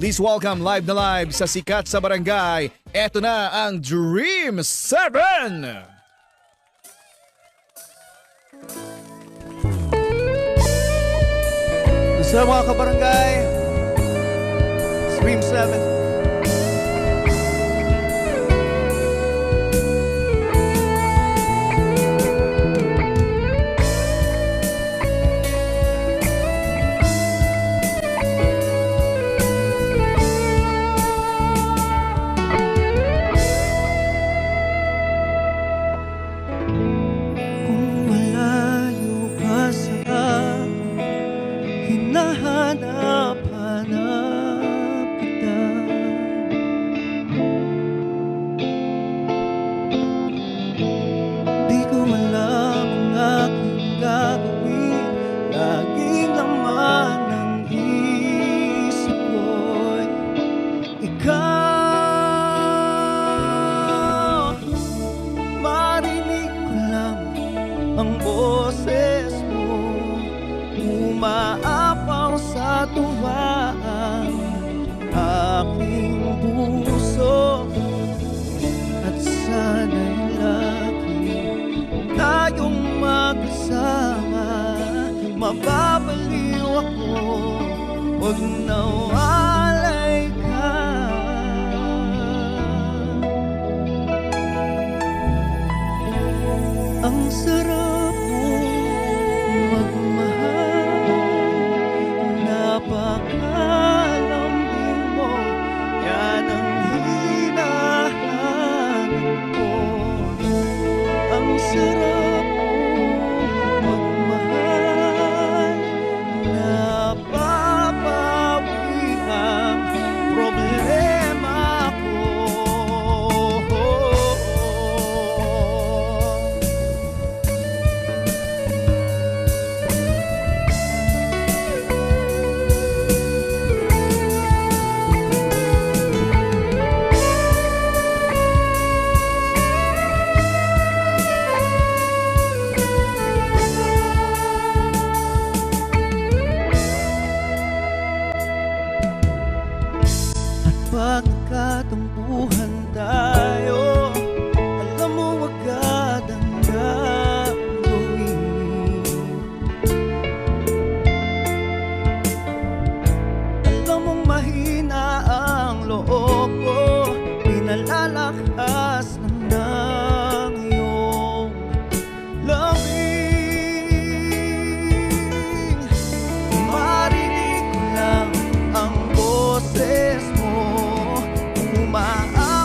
Please welcome live na live sa Sikat sa Barangay. Eto na ang Dream 7! Sa mga kabarangay, Dream 7. Hinahanap-hanap kita. Di ko alam ang aking gagawin. Laging naman ang isip ko'y ikaw. Marinig ko lang ang boses mo, umaapaw sa tuwa ang aking puso. At sana'y lagi tayong magkasama. Mababaliw ako, huwag nawalay ka. Ang sarap mo magmahal, napakalambing mo, yan ang hinahanap ko. Ang sarap mo magmahal, napapawi ang problema ko. Pag nagkatampuhan tayo, alam mo agad ang gagawin. Alam mong mahina ang loob ko, pinalalakas ng iyong lamig. Marinig ko lang ang boses mo, umaabot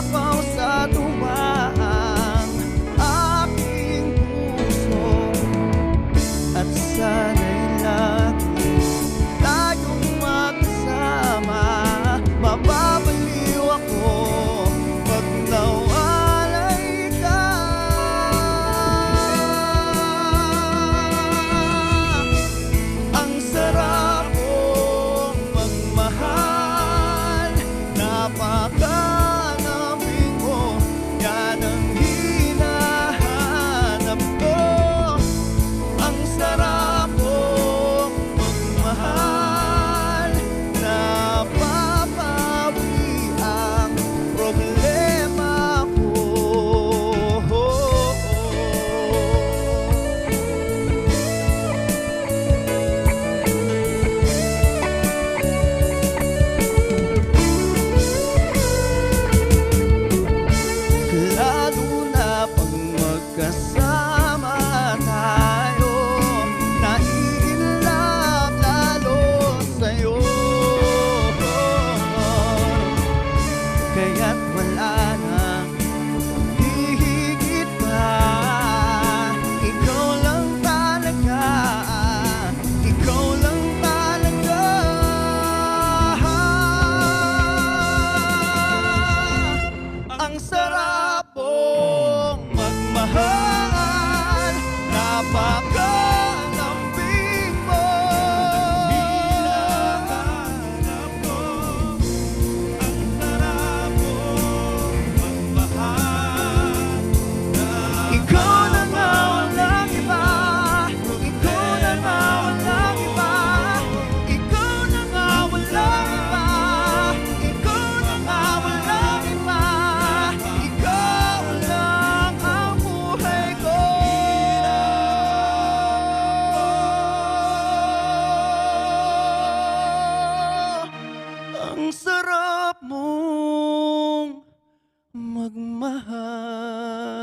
magmahal.